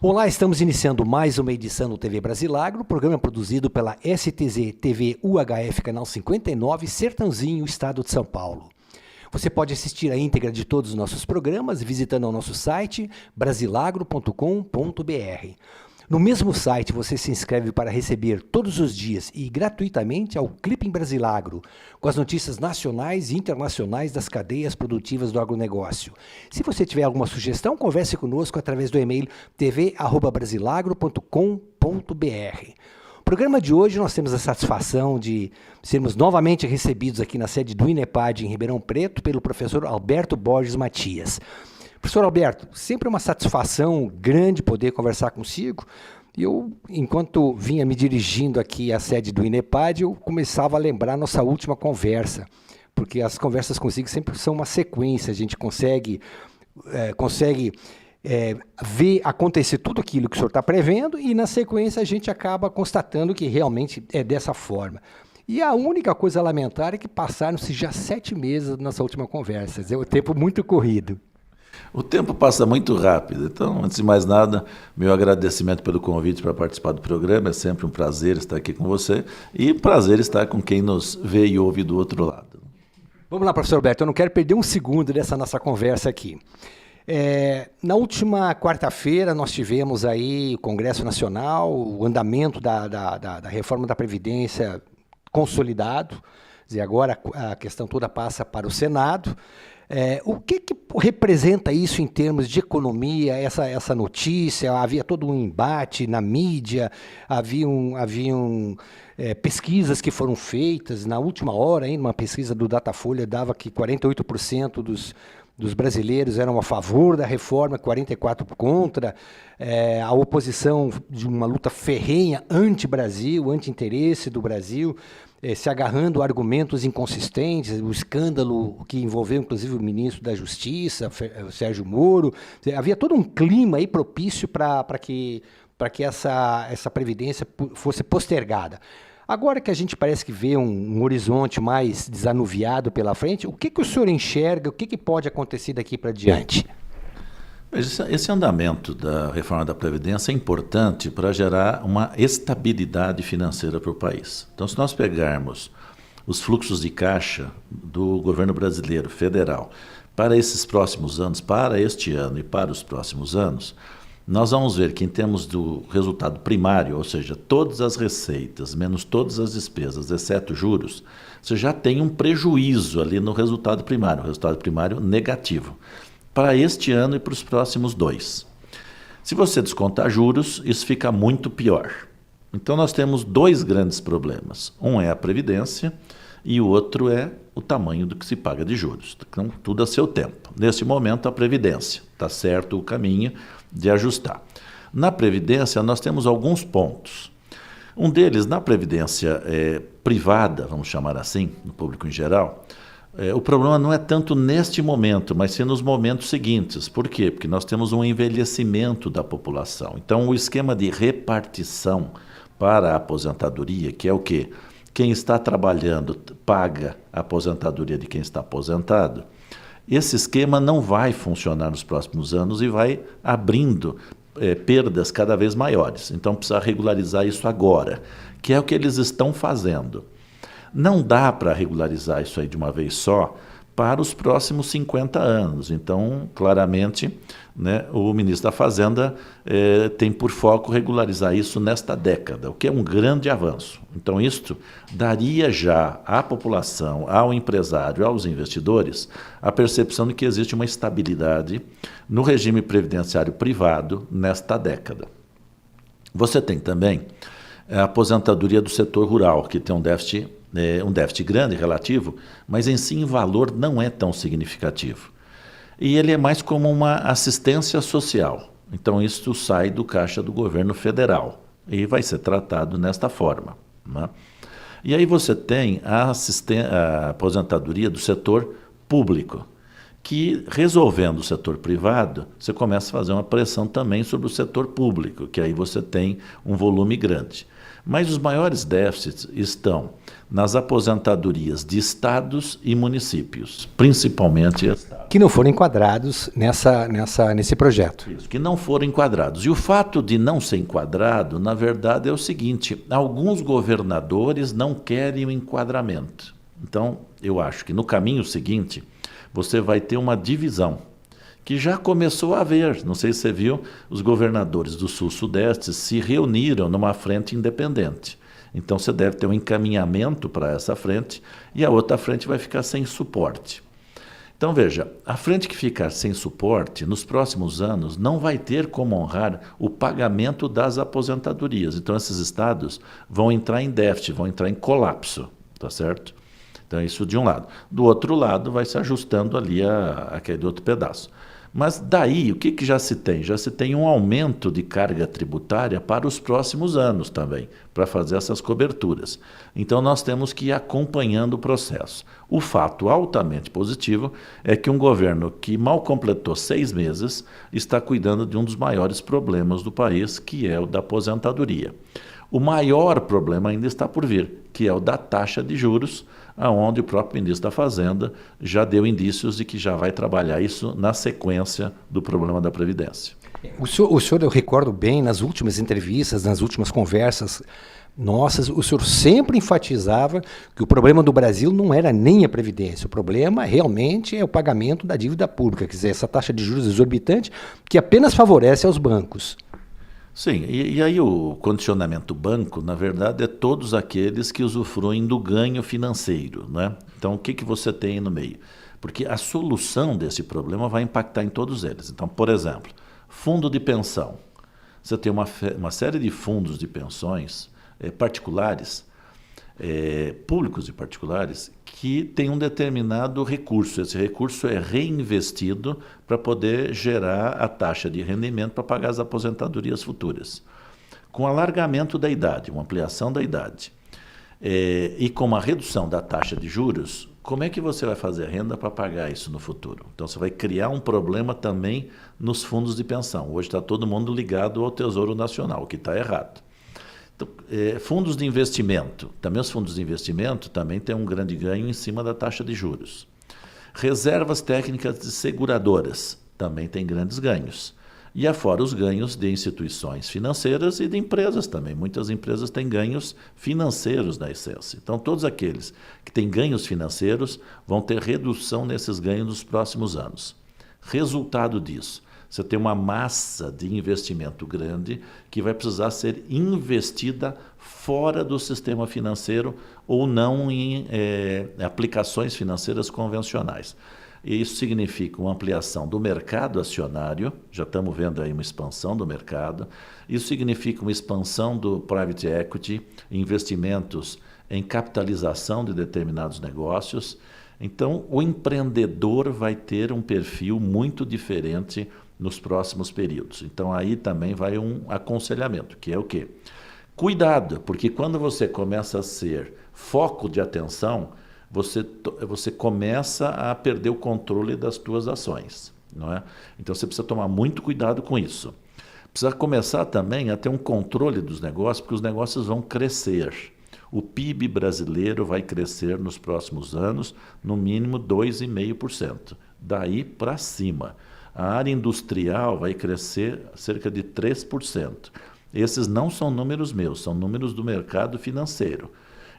Olá, estamos iniciando mais uma edição do TV Brasilagro, programa produzido pela STZ TV UHF, canal 59, Sertãozinho, estado de São Paulo. Você pode assistir a íntegra de todos os nossos programas visitando o nosso site brasilagro.com.br. No mesmo site, você se inscreve para receber todos os dias e gratuitamente ao Clipe em Brasilagro, com as notícias nacionais e internacionais das cadeias produtivas do agronegócio. Se você tiver alguma sugestão, converse conosco através do e-mail tv@brasilagro.com.br. No programa de hoje, nós temos a satisfação de sermos novamente recebidos aqui na sede do INEPAD em Ribeirão Preto pelo professor Alberto Borges Matias. Professor Alberto, sempre uma satisfação grande poder conversar consigo. Eu, enquanto vinha me dirigindo aqui à sede do INEPAD, eu começava a lembrar nossa última conversa, porque as conversas consigo sempre são uma sequência, a gente consegue ver acontecer tudo aquilo que o senhor está prevendo e, na sequência, a gente acaba constatando que realmente é dessa forma. E a única coisa a lamentar é que passaram-se já 7 meses da nossa última conversa, é o tempo muito corrido. O tempo passa muito rápido, então, antes de mais nada, meu agradecimento pelo convite para participar do programa, é sempre um prazer estar aqui com você e prazer estar com quem nos vê e ouve do outro lado. Vamos lá, professor Alberto, eu não quero perder um segundo dessa nossa conversa aqui. Na última quarta-feira nós tivemos aí o Congresso Nacional, o andamento da reforma da Previdência consolidado, e agora a questão toda passa para o Senado. O que representa isso em termos de economia, essa notícia? Havia todo um embate na mídia, haviam pesquisas que foram feitas na última hora, ainda uma pesquisa do Datafolha dava que 48% dos brasileiros eram a favor da reforma, 44% contra, a oposição de uma luta ferrenha anti-Brasil, anti-interesse do Brasil, se agarrando a argumentos inconsistentes, o escândalo que envolveu inclusive o ministro da Justiça, o Sérgio Moro. Havia todo um clima aí propício para que essa previdência fosse postergada. Agora que a gente parece que vê um horizonte mais desanuviado pela frente, o que o senhor enxerga, o que pode acontecer daqui para diante? Esse andamento da reforma da Previdência é importante para gerar uma estabilidade financeira para o país. Então, se nós pegarmos os fluxos de caixa do governo brasileiro, federal, para esses próximos anos, para este ano e para os próximos anos, nós vamos ver que em termos do resultado primário, ou seja, todas as receitas, menos todas as despesas, exceto juros, você já tem um prejuízo ali no resultado primário negativo, para este ano e para os próximos 2. Se você descontar juros, isso fica muito pior. Então nós temos 2 grandes problemas. Um é a Previdência e o outro é o tamanho do que se paga de juros. Então, tudo a seu tempo. Nesse momento, a Previdência. Está certo o caminho de ajustar. Na Previdência, nós temos alguns pontos. Um deles, na Previdência privada, vamos chamar assim, no público em geral, o problema não é tanto neste momento, mas sim nos momentos seguintes. Por quê? Porque nós temos um envelhecimento da população. Então, o esquema de repartição para a aposentadoria, que é o quê? Quem está trabalhando paga a aposentadoria de quem está aposentado. Esse esquema não vai funcionar nos próximos anos e vai abrindo perdas cada vez maiores. Então, precisa regularizar isso agora, que é o que eles estão fazendo. Não dá para regularizar isso aí de uma vez só para os próximos 50 anos. Então, claramente, né, o ministro da Fazenda tem por foco regularizar isso nesta década, o que é um grande avanço. Então, isto daria já à população, ao empresário, aos investidores, a percepção de que existe uma estabilidade no regime previdenciário privado nesta década. Você tem também a aposentadoria do setor rural, que tem um déficit grande relativo, mas em si em valor não é tão significativo. E ele é mais como uma assistência social. Então isso sai do caixa do governo federal e vai ser tratado nesta forma, né? E aí você tem a aposentadoria do setor público, que resolvendo o setor privado, você começa a fazer uma pressão também sobre o setor público, que aí você tem um volume grande. Mas os maiores déficits estão nas aposentadorias de estados e municípios, principalmente estados. Que não foram enquadrados nesse projeto. Isso, que não foram enquadrados. E o fato de não ser enquadrado, na verdade, é o seguinte: alguns governadores não querem o enquadramento. Então, eu acho que no caminho seguinte, você vai ter uma divisão, que já começou a haver. Não sei se você viu, os governadores do Sul-Sudeste se reuniram numa frente independente. Então, você deve ter um encaminhamento para essa frente e a outra frente vai ficar sem suporte. Então, veja, a frente que ficar sem suporte, nos próximos anos, não vai ter como honrar o pagamento das aposentadorias. Então, esses estados vão entrar em déficit, vão entrar em colapso, tá certo? Então, isso de um lado. Do outro lado, vai se ajustando ali aquele outro pedaço. Mas daí, o que já se tem? Já se tem um aumento de carga tributária para os próximos anos também, para fazer essas coberturas. Então, nós temos que ir acompanhando o processo. O fato altamente positivo é que um governo que mal completou 6 meses está cuidando de um dos maiores problemas do país, que é o da aposentadoria. O maior problema ainda está por vir, que é o da taxa de juros, onde o próprio ministro da Fazenda já deu indícios de que já vai trabalhar isso na sequência do problema da Previdência. O senhor, eu recordo bem, nas últimas entrevistas, nas últimas conversas nossas, o senhor sempre enfatizava que o problema do Brasil não era nem a Previdência, o problema realmente é o pagamento da dívida pública, quer dizer, essa taxa de juros exorbitante que apenas favorece aos bancos. Sim, e aí o condicionamento banco, na verdade, é todos aqueles que usufruem do ganho financeiro, né? Então, o que você tem aí no meio? Porque a solução desse problema vai impactar em todos eles. Então, por exemplo, fundo de pensão. Você tem uma série de fundos de pensões particulares, públicos e particulares, que tem um determinado recurso. Esse recurso é reinvestido para poder gerar a taxa de rendimento para pagar as aposentadorias futuras. Com alargamento da idade, uma ampliação da idade, e com uma redução da taxa de juros, como é que você vai fazer renda para pagar isso no futuro? Então, você vai criar um problema também nos fundos de pensão. Hoje está todo mundo ligado ao Tesouro Nacional, o que está errado. Então, fundos de investimento. Também os fundos de investimento também têm um grande ganho em cima da taxa de juros. Reservas técnicas de seguradoras também têm grandes ganhos. E afora os ganhos de instituições financeiras e de empresas também. Muitas empresas têm ganhos financeiros na essência. Então, todos aqueles que têm ganhos financeiros vão ter redução nesses ganhos nos próximos anos. Resultado disso: você tem uma massa de investimento grande que vai precisar ser investida fora do sistema financeiro ou não em aplicações financeiras convencionais. E isso significa uma ampliação do mercado acionário, já estamos vendo aí uma expansão do mercado. Isso significa uma expansão do private equity, investimentos em capitalização de determinados negócios. Então, o empreendedor vai ter um perfil muito diferente nos próximos períodos. Então, aí também vai um aconselhamento, que é o quê? Cuidado, porque quando você começa a ser foco de atenção, você começa a perder o controle das suas ações, não é? Então, você precisa tomar muito cuidado com isso. Precisa começar também a ter um controle dos negócios, porque os negócios vão crescer. O PIB brasileiro vai crescer nos próximos anos, no mínimo 2,5%. Daí para cima. A área industrial vai crescer cerca de 3%. Esses não são números meus, são números do mercado financeiro.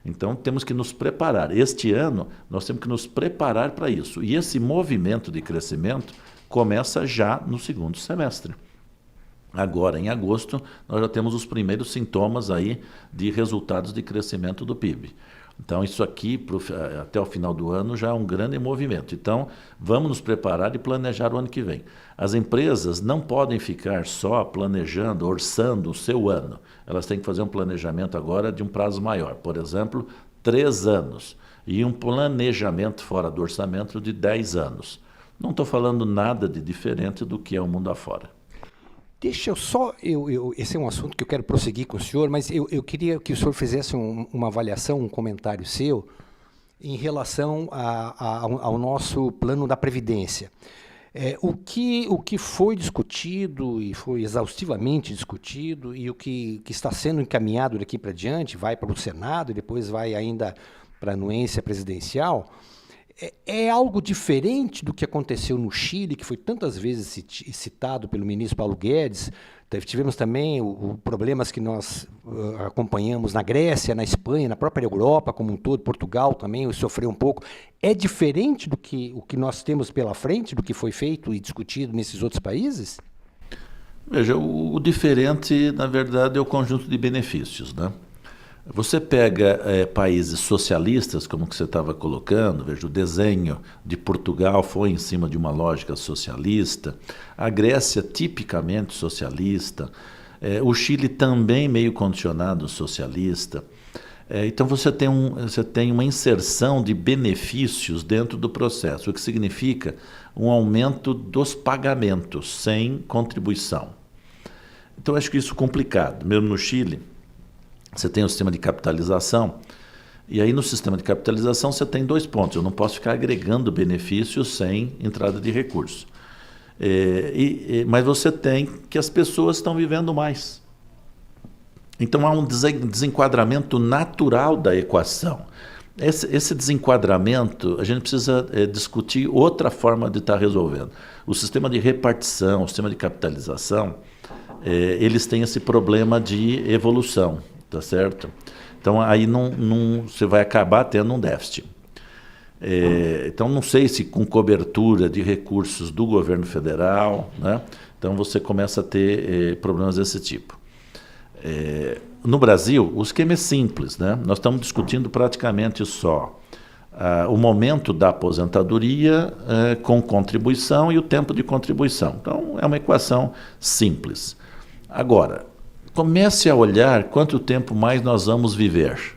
Então, temos que nos preparar. Este ano, nós temos que nos preparar para isso. E esse movimento de crescimento começa já no segundo semestre. Agora, em agosto, nós já temos os primeiros sintomas aí de resultados de crescimento do PIB. Então, isso aqui, até o final do ano, já é um grande movimento. Então, vamos nos preparar e planejar o ano que vem. As empresas não podem ficar só planejando, orçando o seu ano. Elas têm que fazer um planejamento agora de um prazo maior. Por exemplo, 3 anos. E um planejamento fora do orçamento de 10 anos. Não estou falando nada de diferente do que é o mundo afora. Deixa eu só, esse é um assunto que eu quero prosseguir com o senhor, mas eu queria que o senhor fizesse uma avaliação, um comentário seu, em relação ao nosso plano da Previdência. O que foi discutido e foi exaustivamente discutido e o que está sendo encaminhado daqui para diante, vai para o Senado e depois vai ainda para a anuência presidencial, é algo diferente do que aconteceu no Chile, que foi tantas vezes citado pelo ministro Paulo Guedes. Tivemos também problemas que nós acompanhamos na Grécia, na Espanha, na própria Europa como um todo, Portugal também sofreu um pouco. É diferente do que o que nós temos pela frente, do que foi feito e discutido nesses outros países? Veja, o diferente, na verdade, é o conjunto de benefícios, né? Você pega países socialistas, como que você estava colocando, veja, o desenho de Portugal foi em cima de uma lógica socialista, a Grécia tipicamente socialista, o Chile também meio condicionado socialista. Então você tem uma inserção de benefícios dentro do processo, o que significa um aumento dos pagamentos sem contribuição. Então acho que isso é complicado, mesmo no Chile. Você tem o sistema de capitalização, e aí no sistema de capitalização você tem 2 pontos. Eu não posso ficar agregando benefícios sem entrada de recursos. Mas você tem que as pessoas estão vivendo mais. Então há um desenquadramento natural da equação. Esse desenquadramento, a gente precisa discutir outra forma de estar resolvendo. O sistema de repartição, o sistema de capitalização, eles têm esse problema de evolução. Tá certo? Então aí você vai acabar tendo um déficit. Então não sei se com cobertura de recursos do governo federal, né? Então você começa a ter problemas desse tipo. No Brasil, o esquema é simples, né? Nós estamos discutindo praticamente só o momento da aposentadoria com contribuição e o tempo de contribuição. Então é uma equação simples. Agora, comece a olhar quanto tempo mais nós vamos viver.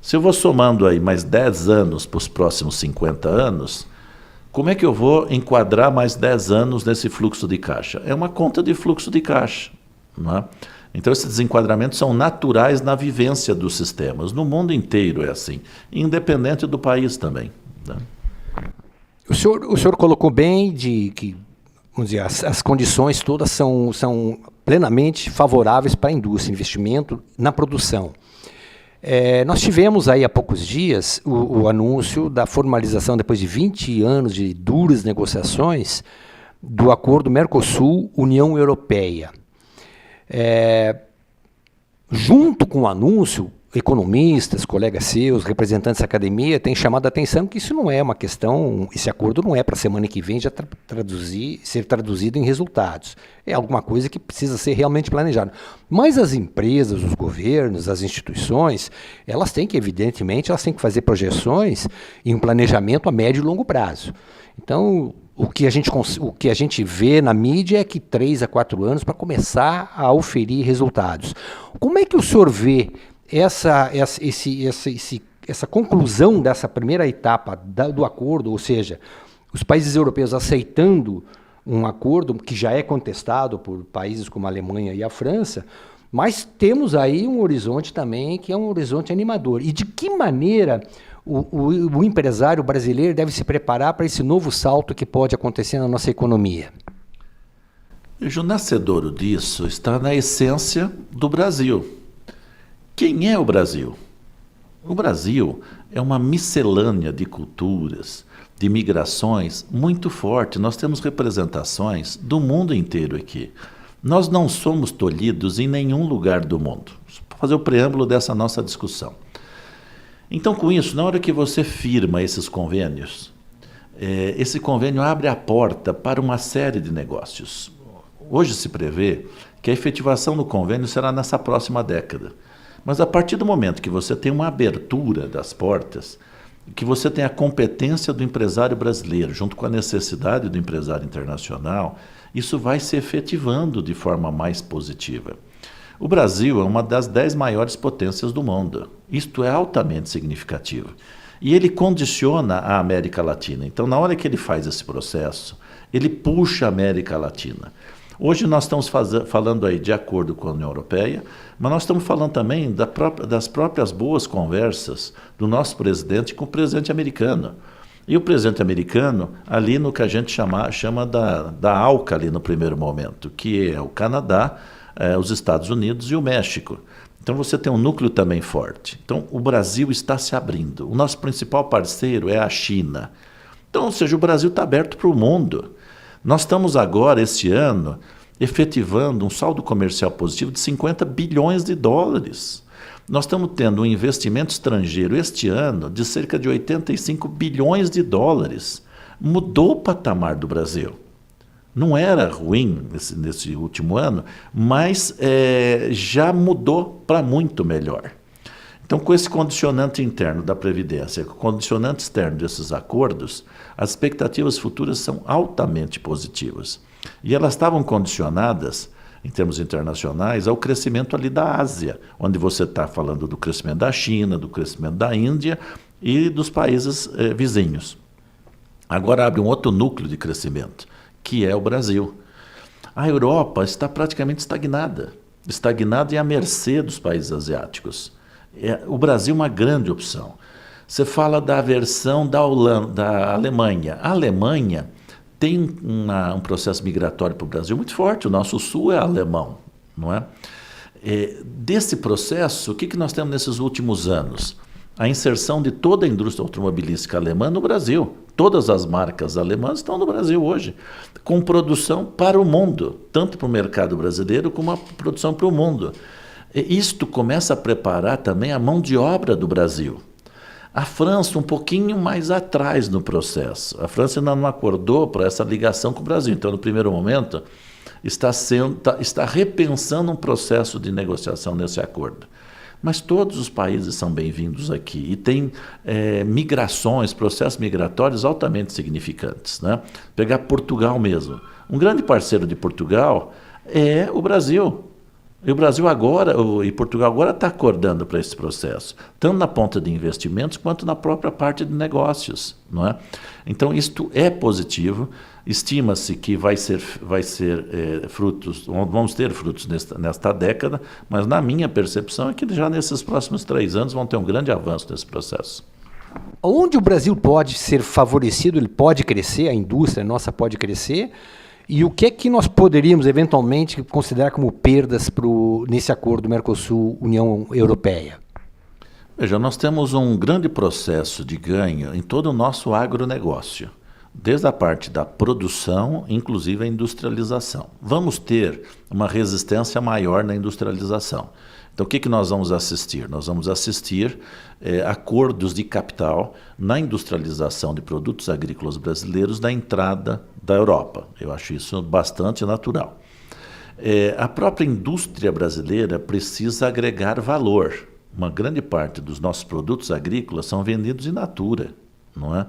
Se eu vou somando aí mais 10 anos para os próximos 50 anos, como é que eu vou enquadrar mais 10 anos nesse fluxo de caixa? É uma conta de fluxo de caixa, não é? Então esses desenquadramentos são naturais na vivência dos sistemas. No mundo inteiro é assim, independente do país também, né? O senhor colocou bem de que, vamos dizer, as condições todas são plenamente favoráveis para a indústria, investimento na produção. Nós tivemos aí há poucos dias o anúncio da formalização, depois de 20 anos de duras negociações, do acordo Mercosul-União Europeia. Junto com o anúncio, economistas, colegas seus, representantes da academia, têm chamado a atenção que isso não é uma questão, esse acordo não é para a semana que vem já ser traduzido em resultados. É alguma coisa que precisa ser realmente planejado. Mas as empresas, os governos, as instituições, elas têm que, evidentemente, fazer projeções e um planejamento a médio e longo prazo. Então, o que a gente vê na mídia é que 3 a 4 anos para começar a oferir resultados. Como é que o senhor vê essa conclusão dessa primeira etapa do acordo, ou seja, os países europeus aceitando um acordo que já é contestado por países como a Alemanha e a França, mas temos aí um horizonte também que é um horizonte animador. E de que maneira o empresário brasileiro deve se preparar para esse novo salto que pode acontecer na nossa economia? O nascedouro disso está na essência do Brasil. Quem é o Brasil? O Brasil é uma miscelânea de culturas, de migrações muito forte. Nós temos representações do mundo inteiro aqui. Nós não somos tolhidos em nenhum lugar do mundo. Vou fazer o preâmbulo dessa nossa discussão. Então, com isso, na hora que você firma esses convênios, esse convênio abre a porta para uma série de negócios. Hoje se prevê que a efetivação do convênio será nessa próxima década. Mas a partir do momento que você tem uma abertura das portas, que você tem a competência do empresário brasileiro, junto com a necessidade do empresário internacional, isso vai se efetivando de forma mais positiva. O Brasil é uma das 10 maiores potências do mundo. Isto é altamente significativo. E ele condiciona a América Latina. Então, na hora que ele faz esse processo, ele puxa a América Latina. Hoje nós estamos falando aí de acordo com a União Europeia, mas nós estamos falando também das próprias boas conversas do nosso presidente com o presidente americano. E o presidente americano, ali no que a gente chama da ALCA, ali no primeiro momento, que é o Canadá, os Estados Unidos e o México. Então você tem um núcleo também forte. Então o Brasil está se abrindo. O nosso principal parceiro é a China. Então, ou seja, o Brasil está aberto para o mundo. Nós estamos agora, este ano, efetivando um saldo comercial positivo de 50 bilhões de dólares. Nós estamos tendo um investimento estrangeiro este ano de cerca de 85 bilhões de dólares. Mudou o patamar do Brasil. Não era ruim nesse último ano, mas já mudou para muito melhor. Então, com esse condicionante interno da Previdência, com o condicionante externo desses acordos, as expectativas futuras são altamente positivas. E elas estavam condicionadas, em termos internacionais, ao crescimento ali da Ásia, onde você está falando do crescimento da China, do crescimento da Índia e dos países vizinhos. Agora abre um outro núcleo de crescimento, que é o Brasil. A Europa está praticamente estagnada e à mercê dos países asiáticos. O Brasil é uma grande opção. Você fala da aversão da Alemanha. A Alemanha tem um processo migratório para o Brasil muito forte. O nosso sul é alemão, não é? Desse processo, o que nós temos nesses últimos anos? A inserção de toda a indústria automobilística alemã no Brasil. Todas as marcas alemãs estão no Brasil hoje, com produção para o mundo, tanto para o mercado brasileiro como a produção para o mundo. Isto começa a preparar também a mão de obra do Brasil. A França um pouquinho mais atrás no processo. A França ainda não acordou para essa ligação com o Brasil. Então, no primeiro momento, está repensando um processo de negociação nesse acordo. Mas todos os países são bem-vindos aqui e tem migrações, processos migratórios altamente significantes, né? Pegar Portugal mesmo. Um grande parceiro de Portugal é o Brasil. E o Brasil agora, e Portugal agora está acordando para esse processo, tanto na ponta de investimentos quanto na própria parte de negócios, não é? Então, isto é positivo. Estima-se que vai ser frutos, vamos ter frutos nesta década, mas na minha percepção é que já nesses próximos 3 anos vão ter um grande avanço nesse processo. Onde o Brasil pode ser favorecido, ele pode crescer, a indústria nossa pode crescer, e o que é que nós poderíamos eventualmente considerar como perdas nesse acordo Mercosul-União Europeia? Veja, nós temos um grande processo de ganho em todo o nosso agronegócio. Desde a parte da produção, inclusive a industrialização. Vamos ter uma resistência maior na industrialização. Então, o que nós vamos assistir? Nós vamos assistir acordos de capital na industrialização de produtos agrícolas brasileiros da entrada da Europa. Eu acho isso bastante natural. A própria indústria brasileira precisa agregar valor. Uma grande parte dos nossos produtos agrícolas são vendidos in natura, não é?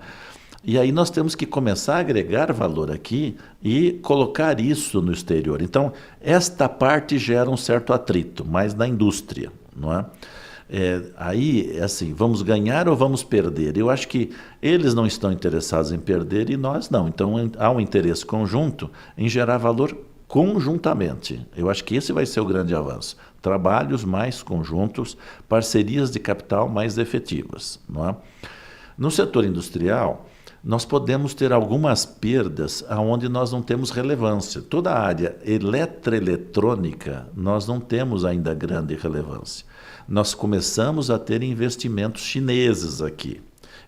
E aí nós temos que começar a agregar valor aqui e colocar isso no exterior. Então, esta parte gera um certo atrito, mas na indústria, não é? Aí, assim, vamos ganhar ou vamos perder? Eu acho que eles não estão interessados em perder e nós não. Então, há um interesse conjunto em gerar valor conjuntamente. Eu acho que esse vai ser o grande avanço. Trabalhos mais conjuntos, parcerias de capital mais efetivas, não é? No setor industrial, nós podemos ter algumas perdas onde nós não temos relevância. Toda a área eletroeletrônica, nós não temos ainda grande relevância. Nós começamos a ter investimentos chineses aqui.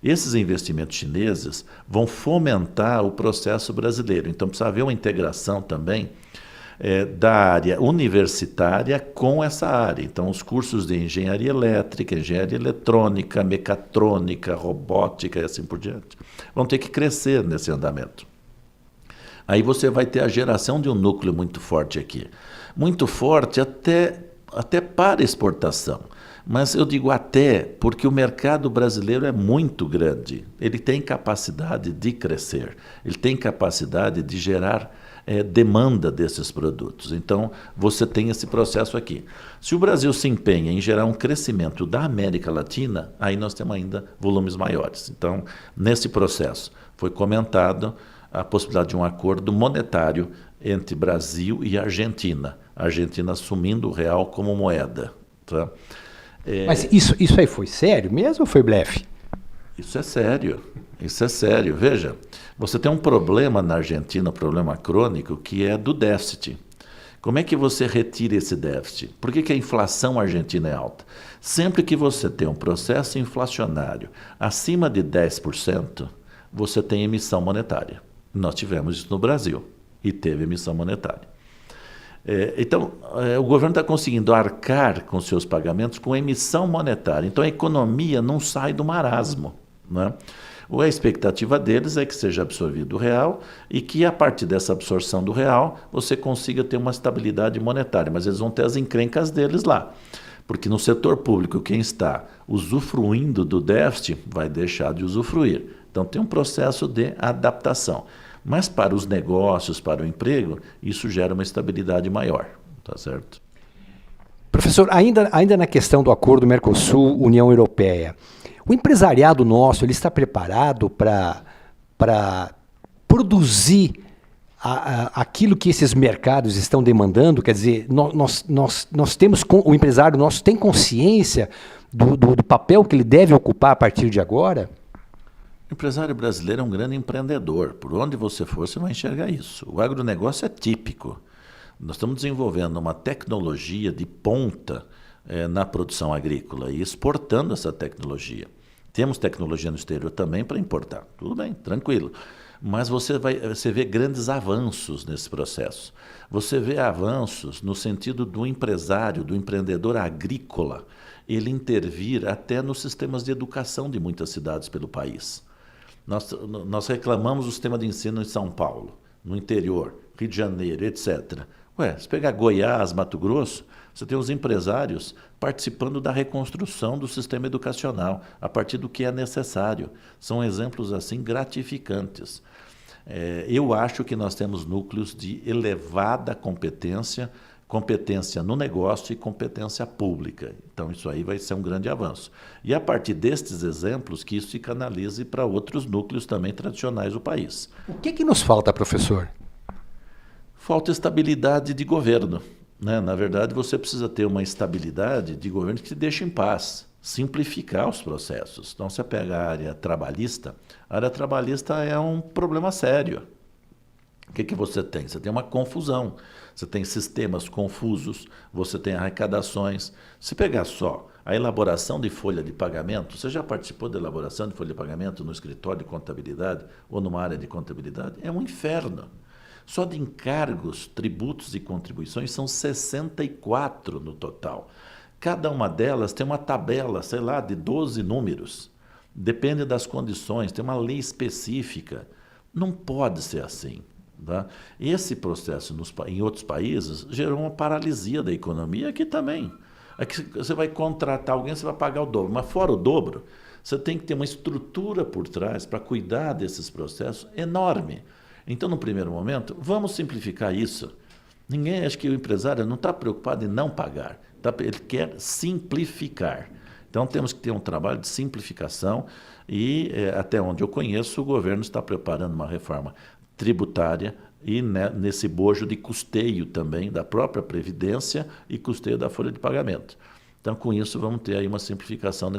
Esses investimentos chineses vão fomentar o processo brasileiro. Então, precisa haver uma integração também da área universitária com essa área. Então, os cursos de engenharia elétrica, engenharia eletrônica, mecatrônica, robótica e assim por diante, vão ter que crescer nesse andamento. Aí você vai ter a geração de um núcleo muito forte aqui. Muito forte até para exportação. Mas eu digo até porque o mercado brasileiro é muito grande. Ele tem capacidade de crescer, ele tem capacidade de gerar demanda desses produtos. Então, você tem esse processo aqui. Se o Brasil se empenha em gerar um crescimento da América Latina, aí nós temos ainda volumes maiores. Então, nesse processo, foi comentado a possibilidade de um acordo monetário entre Brasil e Argentina. A Argentina assumindo o real como moeda. Tá? Mas isso aí foi sério mesmo ou foi blefe? Isso é sério. Isso é sério. Veja, você tem um problema na Argentina, um problema crônico, que é do déficit. Como é que você retira esse déficit? Por que a inflação argentina é alta? Sempre que você tem um processo inflacionário acima de 10%, você tem emissão monetária. Nós tivemos isso no Brasil e teve emissão monetária. Então, o governo está conseguindo arcar com seus pagamentos com emissão monetária. Então, a economia não sai do marasmo, né? A expectativa deles é que seja absorvido o real e que, a partir dessa absorção do real, você consiga ter uma estabilidade monetária. Mas eles vão ter as encrencas deles lá. Porque no setor público, quem está usufruindo do déficit vai deixar de usufruir. Então, tem um processo de adaptação. Mas para os negócios, para o emprego, isso gera uma estabilidade maior. Tá certo? Professor, ainda na questão do acordo Mercosul-União Europeia, o empresariado nosso ele está preparado para produzir aquilo que esses mercados estão demandando? Quer dizer, nós temos, o empresário nosso tem consciência do papel que ele deve ocupar a partir de agora? O empresário brasileiro é um grande empreendedor. Por onde você for, você vai enxergar isso. O agronegócio é típico. Nós estamos desenvolvendo uma tecnologia de ponta na produção agrícola e exportando essa tecnologia. Temos tecnologia no exterior também para importar. Tudo bem, tranquilo. Mas você vê grandes avanços nesse processo. Você vê avanços no sentido do empresário, do empreendedor agrícola, ele intervir até nos sistemas de educação de muitas cidades pelo país. Nós reclamamos do sistema de ensino em São Paulo, no interior, Rio de Janeiro, etc. Se pegar Goiás, Mato Grosso, você tem os empresários participando da reconstrução do sistema educacional, a partir do que é necessário. São exemplos assim gratificantes. Eu acho que nós temos núcleos de elevada competência no negócio e competência pública. Então, isso aí vai ser um grande avanço. E a partir destes exemplos, que isso se canalize para outros núcleos também tradicionais do país. O que nos falta, professor? Falta estabilidade de governo, né? Na verdade, você precisa ter uma estabilidade de governo que te deixe em paz, simplificar os processos. Então, você pega a área trabalhista é um problema sério. O que você tem? Você tem uma confusão, você tem sistemas confusos, você tem arrecadações. Se pegar só a elaboração de folha de pagamento, você já participou da elaboração de folha de pagamento no escritório de contabilidade ou numa área de contabilidade? É um inferno. Só de encargos, tributos e contribuições são 64 no total. Cada uma delas tem uma tabela, sei lá, de 12 números. Depende das condições, tem uma lei específica. Não pode ser assim. Tá? Esse processo em outros países gerou uma paralisia da economia aqui também. Aqui você vai contratar alguém, você vai pagar o dobro. Mas fora o dobro, você tem que ter uma estrutura por trás para cuidar desses processos enorme. Então, no primeiro momento, vamos simplificar isso. Acho que o empresário não está preocupado em não pagar, ele quer simplificar. Então, temos que ter um trabalho de simplificação e, até onde eu conheço, o governo está preparando uma reforma tributária e nesse bojo de custeio também da própria Previdência e custeio da folha de pagamento. Então, com isso, vamos ter aí uma simplificação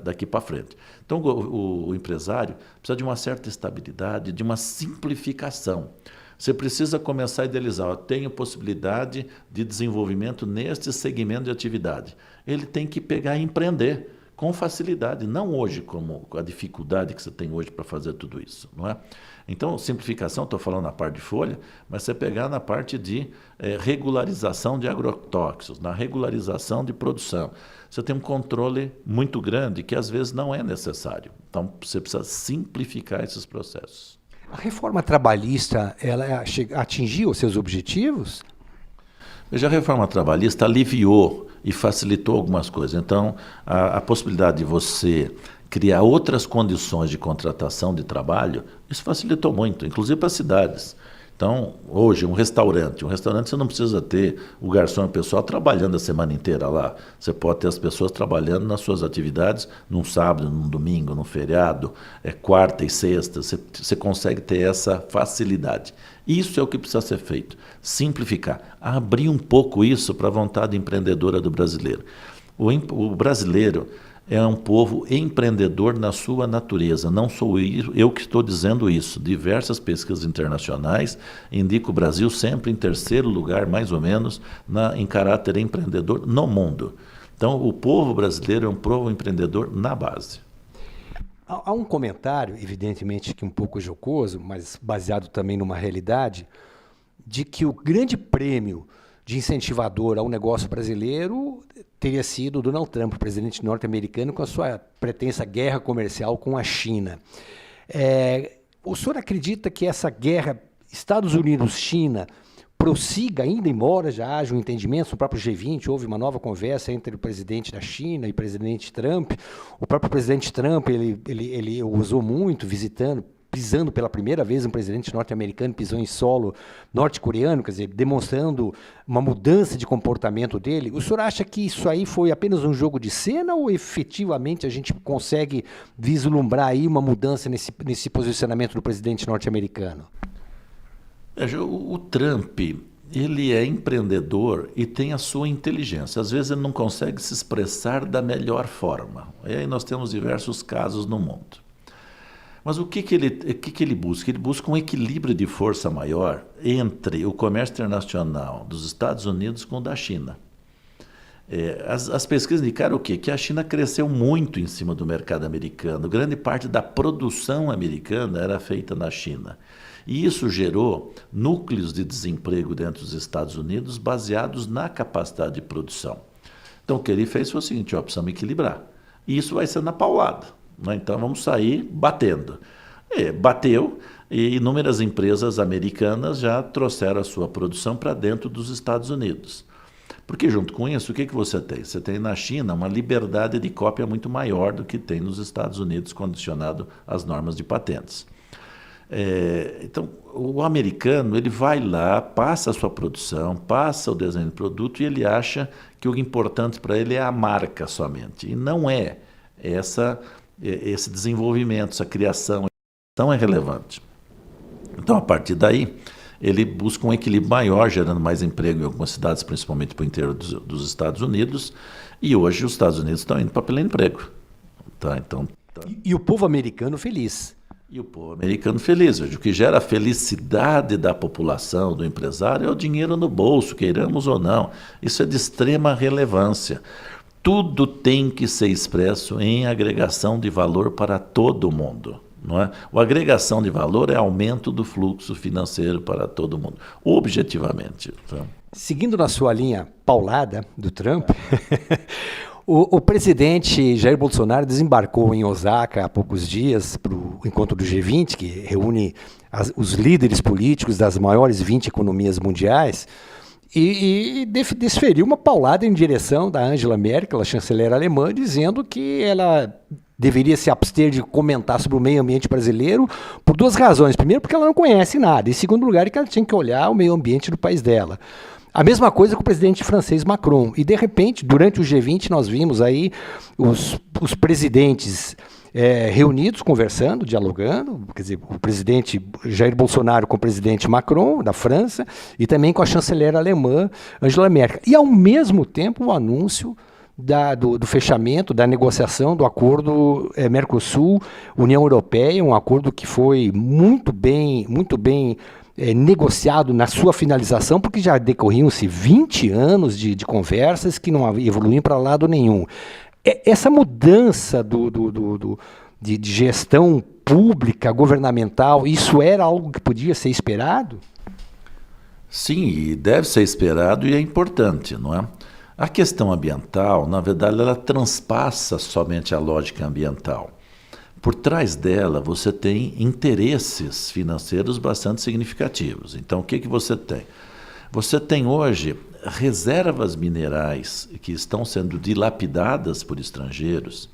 daqui para frente. Então, o empresário precisa de uma certa estabilidade, de uma simplificação. Você precisa começar a idealizar, tenho possibilidade de desenvolvimento neste segmento de atividade. Ele tem que pegar e empreender com facilidade, não hoje como a dificuldade que você tem hoje para fazer tudo isso, não é? Então, simplificação, estou falando na parte de folha, mas você pegar na parte de regularização de agrotóxicos, na regularização de produção. Você tem um controle muito grande que às vezes não é necessário. Então, você precisa simplificar esses processos. A reforma trabalhista, ela atingiu os seus objetivos? Veja, a reforma trabalhista aliviou e facilitou algumas coisas. Então, a possibilidade de você criar outras condições de contratação de trabalho, isso facilitou muito, inclusive para as cidades. Então, hoje, um restaurante você não precisa ter o garçom e o pessoal trabalhando a semana inteira lá. Você pode ter as pessoas trabalhando nas suas atividades num sábado, num domingo, num feriado, quarta e sexta. Você consegue ter essa facilidade. Isso é o que precisa ser feito. Simplificar. Abrir um pouco isso para a vontade empreendedora do brasileiro. O brasileiro é um povo empreendedor na sua natureza. Não sou eu que estou dizendo isso. Diversas pesquisas internacionais indicam o Brasil sempre em terceiro lugar, mais ou menos, em caráter empreendedor no mundo. Então, o povo brasileiro é um povo empreendedor na base. Há um comentário, evidentemente que um pouco jocoso, mas baseado também numa realidade, de que o grande prêmio de incentivador ao negócio brasileiro teria sido Donald Trump, o presidente norte-americano, com a sua pretensa guerra comercial com a China. O senhor acredita que essa guerra Estados Unidos-China prossiga ainda, embora já haja um entendimento? No próprio G20 houve uma nova conversa entre o presidente da China e o presidente Trump. O próprio presidente Trump, ele usou muito, pisando pela primeira vez, um presidente norte-americano pisou em solo norte-coreano, quer dizer, demonstrando uma mudança de comportamento dele. O senhor acha que isso aí foi apenas um jogo de cena ou efetivamente a gente consegue vislumbrar aí uma mudança nesse posicionamento do presidente norte-americano? O Trump, ele é empreendedor e tem a sua inteligência. Às vezes ele não consegue se expressar da melhor forma. E aí nós temos diversos casos no mundo. Mas o que ele busca? Ele busca um equilíbrio de força maior entre o comércio internacional dos Estados Unidos com o da China. As pesquisas indicaram o quê? Que a China cresceu muito em cima do mercado americano. Grande parte da produção americana era feita na China. E isso gerou núcleos de desemprego dentro dos Estados Unidos baseados na capacidade de produção. Então o que ele fez foi o seguinte: precisamos equilibrar. E isso vai ser na paulada. Então vamos sair batendo. Bateu, e inúmeras empresas americanas já trouxeram a sua produção para dentro dos Estados Unidos. Porque junto com isso, o que você tem? Você tem na China uma liberdade de cópia muito maior do que tem nos Estados Unidos, condicionado às normas de patentes. Então, o americano, ele vai lá, passa a sua produção, passa o desenho do produto e ele acha que o importante para ele é a marca somente. E não é esse desenvolvimento, essa criação, então é relevante. Então, a partir daí, ele busca um equilíbrio maior, gerando mais emprego em algumas cidades, principalmente para o interior dos Estados Unidos, e hoje os Estados Unidos estão indo para pleno emprego. E o povo americano feliz. E o povo americano feliz. O que gera a felicidade da população, do empresário, é o dinheiro no bolso, queiramos ou não. Isso é de extrema relevância. Tudo tem que ser expresso em agregação de valor para todo mundo. Não é? A agregação de valor é aumento do fluxo financeiro para todo mundo, objetivamente. Então. Seguindo na sua linha paulada do Trump, o presidente Jair Bolsonaro desembarcou em Osaka há poucos dias para o encontro do G20, que reúne os líderes políticos das maiores 20 economias mundiais, e desferiu uma paulada em direção da Angela Merkel, a chanceler alemã, dizendo que ela deveria se abster de comentar sobre o meio ambiente brasileiro por duas razões. Primeiro, porque ela não conhece nada. E segundo lugar, que ela tinha que olhar o meio ambiente do país dela. A mesma coisa com o presidente francês Macron. E, de repente, durante o G20, nós vimos aí os presidentes reunidos, conversando, dialogando, quer dizer, o presidente Jair Bolsonaro com o presidente Macron, da França, e também com a chanceler alemã Angela Merkel. E, ao mesmo tempo, o anúncio do fechamento, da negociação do acordo Mercosul-União Europeia, um acordo que foi muito bem negociado na sua finalização, porque já decorriam-se 20 anos de conversas que não evoluíam para lado nenhum. Essa mudança de gestão pública, governamental, isso era algo que podia ser esperado? Sim, e deve ser esperado e é importante, não é? A questão ambiental, na verdade, ela transpassa somente a lógica ambiental. Por trás dela, você tem interesses financeiros bastante significativos. Então, o que você tem? Você tem hoje reservas minerais que estão sendo dilapidadas por estrangeiros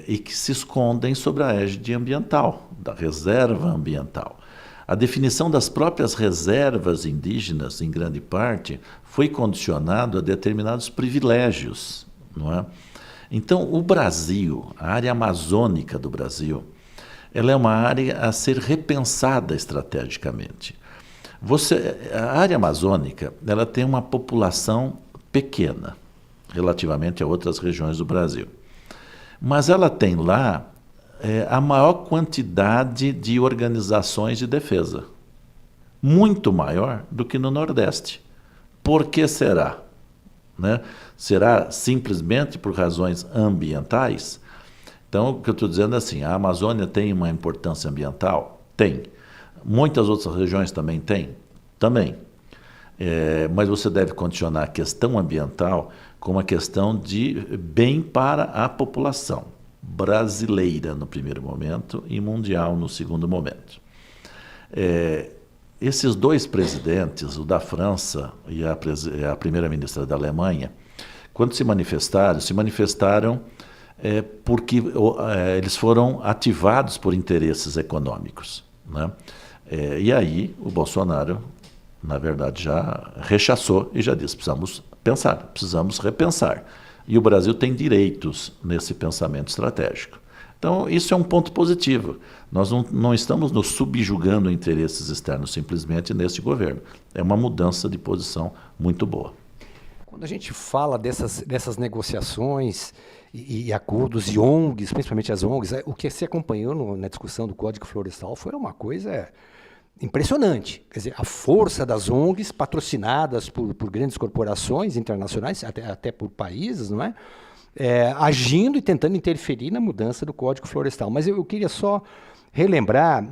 e que se escondem sobre a égide ambiental, da reserva ambiental. A definição das próprias reservas indígenas, em grande parte, foi condicionado a determinados privilégios, não é? Então, o Brasil, a área amazônica do Brasil, ela é uma área a ser repensada estrategicamente. A área amazônica, ela tem uma população pequena, relativamente a outras regiões do Brasil. mas ela tem lá a maior quantidade de organizações de defesa, muito maior do que no Nordeste. Por que será? Né? Será simplesmente por razões ambientais? Então, o que eu estou dizendo é assim, a Amazônia tem uma importância ambiental? Tem. Muitas outras regiões também têm? Também. Mas você deve condicionar a questão ambiental como uma questão de bem para a população brasileira no primeiro momento e mundial no segundo momento. Esses dois presidentes, o da França e a primeira-ministra da Alemanha, quando se manifestaram porque eles foram ativados por interesses econômicos, né? E aí o Bolsonaro, na verdade, já rechaçou e já disse, precisamos pensar, precisamos repensar. E o Brasil tem direitos nesse pensamento estratégico. Então, isso é um ponto positivo. Nós não estamos nos subjugando a interesses externos simplesmente neste governo. É uma mudança de posição muito boa. Quando a gente fala dessas negociações e acordos e ONGs, principalmente as ONGs, o que se acompanhou na discussão do Código Florestal foi uma coisa impressionante. Quer dizer, a força das ONGs patrocinadas por grandes corporações internacionais, até por países, não é? Agindo e tentando interferir na mudança do Código Florestal. Mas eu queria só relembrar,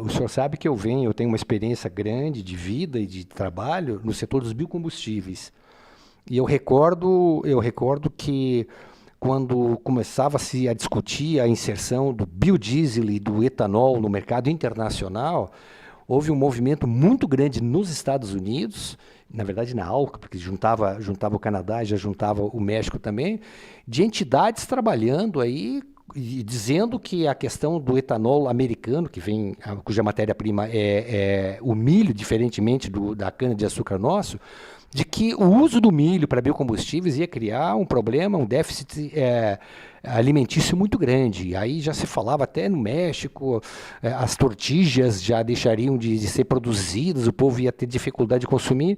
o senhor sabe que eu tenho uma experiência grande de vida e de trabalho no setor dos biocombustíveis. E eu recordo que quando começava-se a discutir a inserção do biodiesel e do etanol no mercado internacional, houve um movimento muito grande nos Estados Unidos, na verdade na ALCA, porque juntava o Canadá e já juntava o México também, de entidades trabalhando aí e dizendo que a questão do etanol americano, cuja matéria-prima é o milho, diferentemente da cana-de-açúcar nosso, de que o uso do milho para biocombustíveis ia criar um problema, um déficit alimentício muito grande. Aí já se falava até no México, as tortillas já deixariam de ser produzidas, o povo ia ter dificuldade de consumir.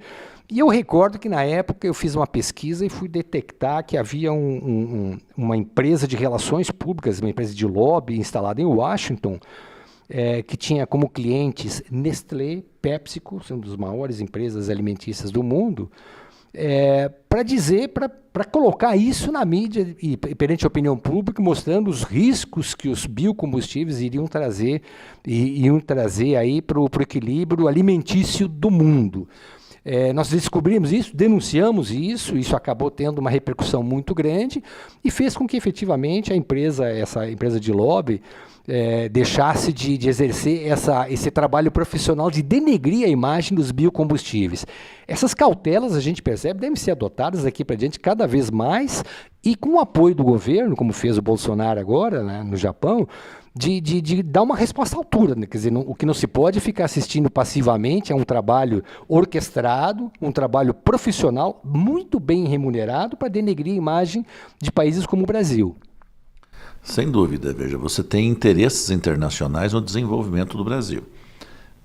E eu recordo que na época eu fiz uma pesquisa e fui detectar que havia uma empresa de relações públicas, uma empresa de lobby instalada em Washington, que tinha como clientes Nestlé, PepsiCo, são uma das maiores empresas alimentícias do mundo, para colocar isso na mídia e perante a opinião pública, mostrando os riscos que os biocombustíveis iriam trazer aí para o equilíbrio alimentício do mundo. Nós descobrimos isso, denunciamos isso acabou tendo uma repercussão muito grande e fez com que efetivamente essa empresa de lobby deixasse de exercer esse trabalho profissional de denegrir a imagem dos biocombustíveis. Essas cautelas, a gente percebe, devem ser adotadas daqui para diante cada vez mais e com o apoio do governo, como fez o Bolsonaro agora, né, no Japão, de dar uma resposta à altura, né? Quer dizer, o que não se pode é ficar assistindo passivamente a um trabalho orquestrado, um trabalho profissional, muito bem remunerado para denegrir a imagem de países como o Brasil. Sem dúvida, veja, você tem interesses internacionais no desenvolvimento do Brasil.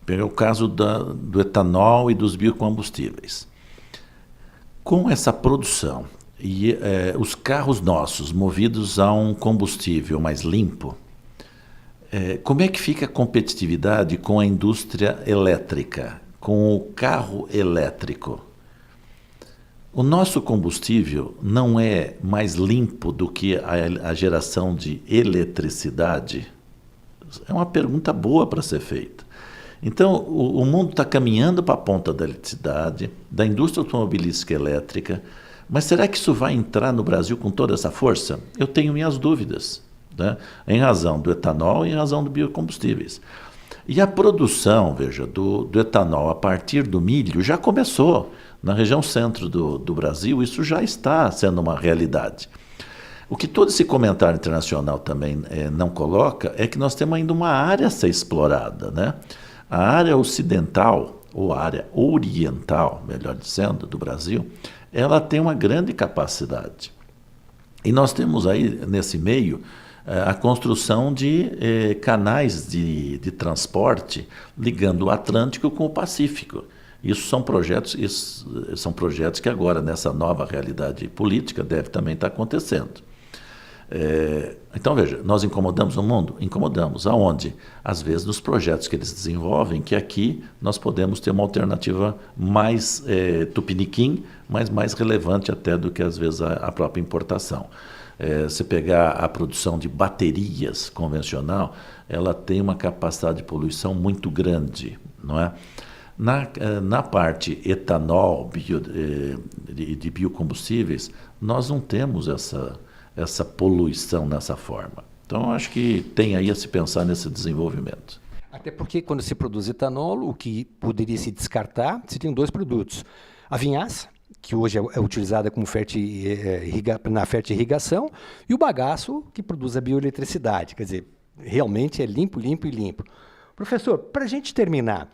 Pega o caso do etanol e dos biocombustíveis. Com essa produção e os carros nossos movidos a um combustível mais limpo, como é que fica a competitividade com a indústria elétrica, com o carro elétrico? O nosso combustível não é mais limpo do que a geração de eletricidade? É uma pergunta boa para ser feita. Então, o mundo está caminhando para a ponta da eletricidade, da indústria automobilística elétrica, mas será que isso vai entrar no Brasil com toda essa força? Eu tenho minhas dúvidas, né? Em razão do etanol e em razão dos biocombustíveis. E a produção, veja, do etanol a partir do milho já começou. Na região centro do Brasil, isso já está sendo uma realidade. O que todo esse comentário internacional também não coloca é que nós temos ainda uma área a ser explorada, né? A área ocidental, ou a área oriental, melhor dizendo, do Brasil, ela tem uma grande capacidade. E nós temos aí, nesse meio, a construção de canais de transporte ligando o Atlântico com o Pacífico. Isso são projetos que agora, nessa nova realidade política, deve também estar acontecendo. Então, veja, nós incomodamos o mundo? Incomodamos. Aonde? Às vezes nos projetos que eles desenvolvem, que aqui nós podemos ter uma alternativa mais tupiniquim, mas mais relevante até do que, às vezes, a própria importação. Se pegar a produção de baterias convencional, ela tem uma capacidade de poluição muito grande, não é? Na parte etanol, de biocombustíveis, nós não temos essa poluição nessa forma. Então, acho que tem aí a se pensar nesse desenvolvimento. Até porque quando se produz etanol, o que poderia se descartar, seriam 2 produtos. A vinhaça, que hoje é utilizada como na fertirrigação, e o bagaço, que produz a bioeletricidade. Quer dizer, realmente é limpo, limpo e limpo. Professor, para a gente terminar,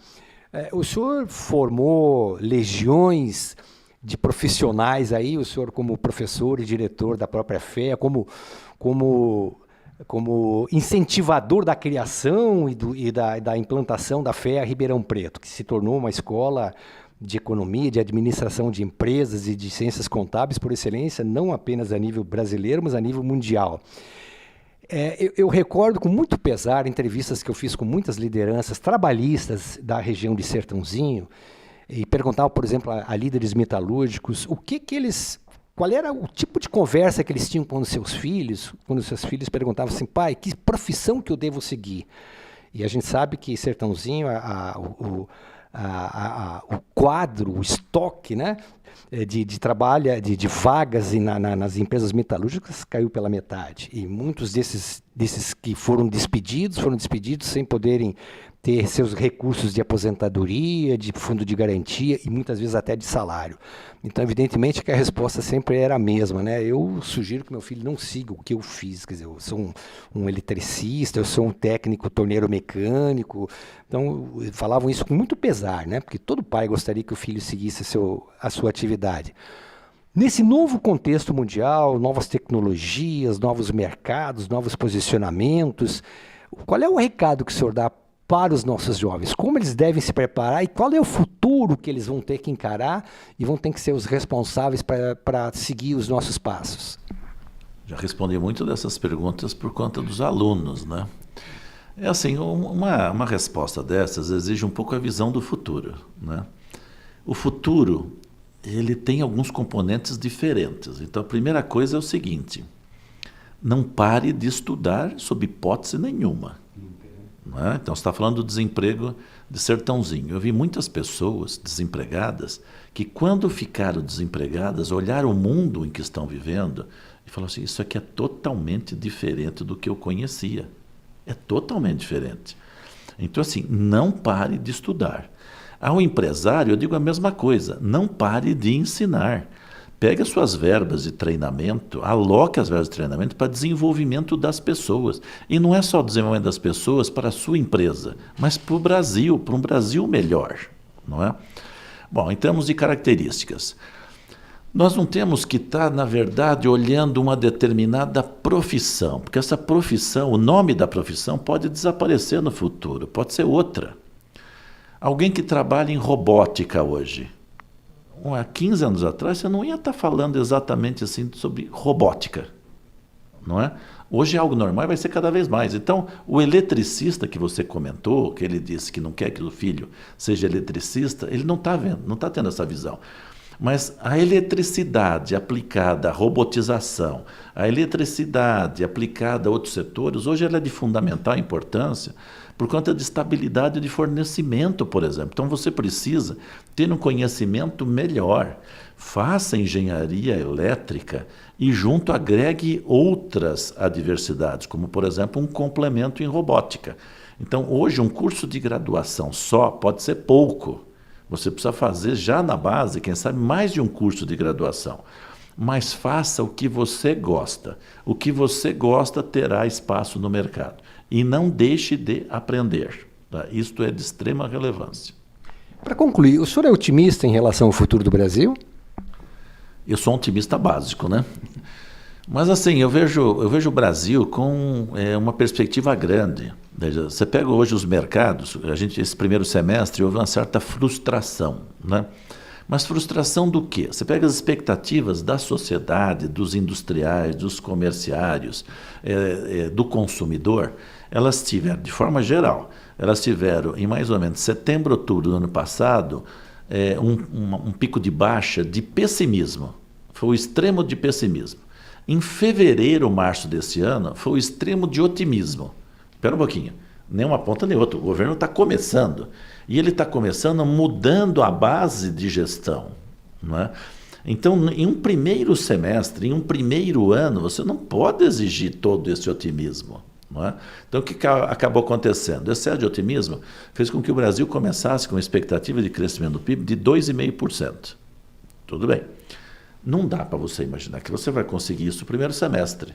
o senhor formou legiões de profissionais aí, o senhor como professor e diretor da própria FEA, como incentivador da criação e da implantação da FEA Ribeirão Preto, que se tornou uma escola de economia, de administração de empresas e de ciências contábeis por excelência, não apenas a nível brasileiro, mas a nível mundial. Eu recordo com muito pesar entrevistas que eu fiz com muitas lideranças trabalhistas da região de Sertãozinho e perguntava, por exemplo, a líderes metalúrgicos qual era o tipo de conversa que eles tinham com os seus filhos, quando os seus filhos perguntavam assim, pai, que profissão que eu devo seguir? E a gente sabe que Sertãozinho, o quadro, o estoque, né, de trabalho, de vagas nas empresas metalúrgicas caiu pela metade. E muitos desses que foram despedidos sem poderem ter seus recursos de aposentadoria, de fundo de garantia e muitas vezes até de salário. Então, evidentemente que a resposta sempre era a mesma, né? Eu sugiro que meu filho não siga o que eu fiz, quer dizer, eu sou um eletricista, eu sou um técnico torneiro mecânico. Então, falavam isso com muito pesar, né? Porque todo pai gostaria que o filho seguisse a sua atividade. Nesse novo contexto mundial, novas tecnologias, novos mercados, novos posicionamentos, qual é o recado que o senhor dá para os nossos jovens? Como eles devem se preparar e qual é o futuro que eles vão ter que encarar e vão ter que ser os responsáveis para seguir os nossos passos? Já respondi muito dessas perguntas por conta dos alunos, né? É assim, uma resposta dessas exige um pouco a visão do futuro, né? O futuro, ele tem alguns componentes diferentes. Então, a primeira coisa é o seguinte: não pare de estudar sob hipótese nenhuma. Né? Então, você está falando do desemprego de Sertãozinho. Eu vi muitas pessoas desempregadas que, quando ficaram desempregadas, olharam o mundo em que estão vivendo e falaram assim, isso aqui é totalmente diferente do que eu conhecia. É totalmente diferente. Então, assim, não pare de estudar. Ao empresário, eu digo a mesma coisa, não pare de ensinar. Pegue as suas verbas de treinamento, aloque as verbas de treinamento para desenvolvimento das pessoas. E não é só o desenvolvimento das pessoas para a sua empresa, mas para o Brasil, para um Brasil melhor, não é? Bom, em termos de características, nós não temos que estar, na verdade, olhando uma determinada profissão, porque essa profissão, o nome da profissão pode desaparecer no futuro, pode ser outra. Alguém que trabalha em robótica hoje, há 15 anos atrás, você não ia estar falando exatamente assim sobre robótica, não é? Hoje é algo normal e vai ser cada vez mais. Então, o eletricista que você comentou, que ele disse que não quer que o filho seja eletricista, ele não está vendo, não está tendo essa visão. Mas a eletricidade aplicada à robotização, a eletricidade aplicada a outros setores, hoje ela é de fundamental importância por conta de estabilidade de fornecimento, por exemplo. Então você precisa ter um conhecimento melhor. Faça engenharia elétrica e junto agregue outras adversidades, como por exemplo um complemento em robótica. Então hoje um curso de graduação só pode ser pouco. Você precisa fazer já na base, quem sabe, mais de um curso de graduação. Mas faça o que você gosta. O que você gosta terá espaço no mercado. E não deixe de aprender. Tá? Isto é de extrema relevância. Para concluir, o senhor é otimista em relação ao futuro do Brasil? Eu sou um otimista básico, né? Mas assim, eu vejo o Brasil com uma perspectiva grande. Veja, você pega hoje os mercados, esse primeiro semestre houve uma certa frustração, né? Mas frustração do quê? Você pega as expectativas da sociedade, dos industriais, dos comerciários, do consumidor, elas tiveram, de forma geral, elas tiveram em mais ou menos setembro, outubro do ano passado, um pico de baixa de pessimismo. Foi o extremo de pessimismo. Em fevereiro, março desse ano, foi o extremo de otimismo. Espera um pouquinho. Nem uma ponta nem outra. O governo está começando. E ele está começando mudando a base de gestão. Não é? Então, em um primeiro semestre, em um primeiro ano, você não pode exigir todo esse otimismo. Não é? Então, o que acabou acontecendo? O excesso de otimismo fez com que o Brasil começasse com uma expectativa de crescimento do PIB de 2,5%. Tudo bem. Não dá para você imaginar que você vai conseguir isso no primeiro semestre.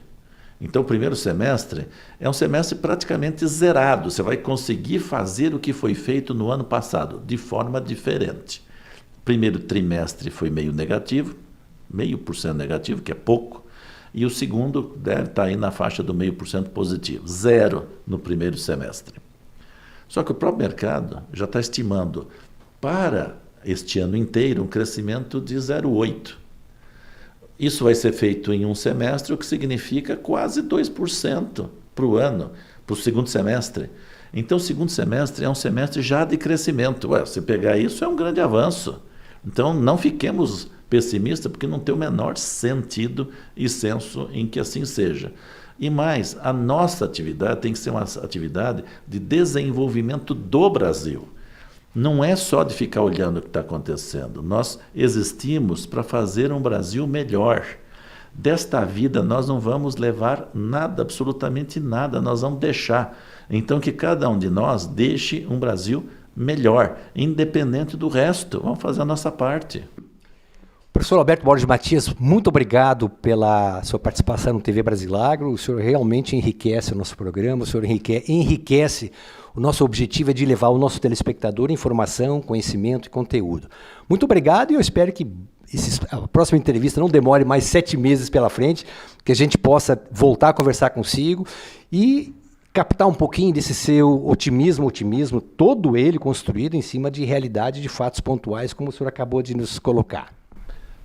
Então, o primeiro semestre é um semestre praticamente zerado. Você vai conseguir fazer o que foi feito no ano passado, de forma diferente. O primeiro trimestre foi meio negativo, 0,5% negativo, que é pouco. E o segundo deve estar aí na faixa do 0,5% positivo. 0 no primeiro semestre. Só que o próprio mercado já está estimando para este ano inteiro um crescimento de 0,8%. Isso vai ser feito em um semestre, o que significa quase 2% para o ano, para o segundo semestre. Então, o segundo semestre é um semestre já de crescimento. Se pegar isso, é um grande avanço. Então, não fiquemos pessimistas, porque não tem o menor sentido e senso em que assim seja. E mais, a nossa atividade tem que ser uma atividade de desenvolvimento do Brasil. Não é só de ficar olhando o que está acontecendo. Nós existimos para fazer um Brasil melhor. Desta vida nós não vamos levar nada, absolutamente nada, nós vamos deixar. Então que cada um de nós deixe um Brasil melhor, independente do resto. Vamos fazer a nossa parte. Professor Alberto Borges Matias, muito obrigado pela sua participação no TV Brasilagro. O senhor realmente enriquece o nosso programa, o senhor enriquece. O nosso objetivo é de levar ao nosso telespectador informação, conhecimento e conteúdo. Muito obrigado e eu espero que a próxima entrevista não demore mais 7 meses pela frente, que a gente possa voltar a conversar consigo e captar um pouquinho desse seu otimismo, todo ele construído em cima de realidade, de fatos pontuais, como o senhor acabou de nos colocar.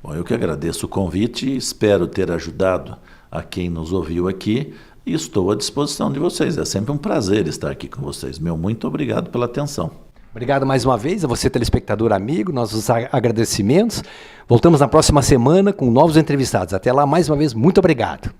Bom, eu que agradeço o convite e espero ter ajudado a quem nos ouviu aqui e estou à disposição de vocês. É sempre um prazer estar aqui com vocês. Meu muito obrigado pela atenção. Obrigado mais uma vez a você, telespectador amigo, nossos agradecimentos. Voltamos na próxima semana com novos entrevistados. Até lá, mais uma vez, muito obrigado.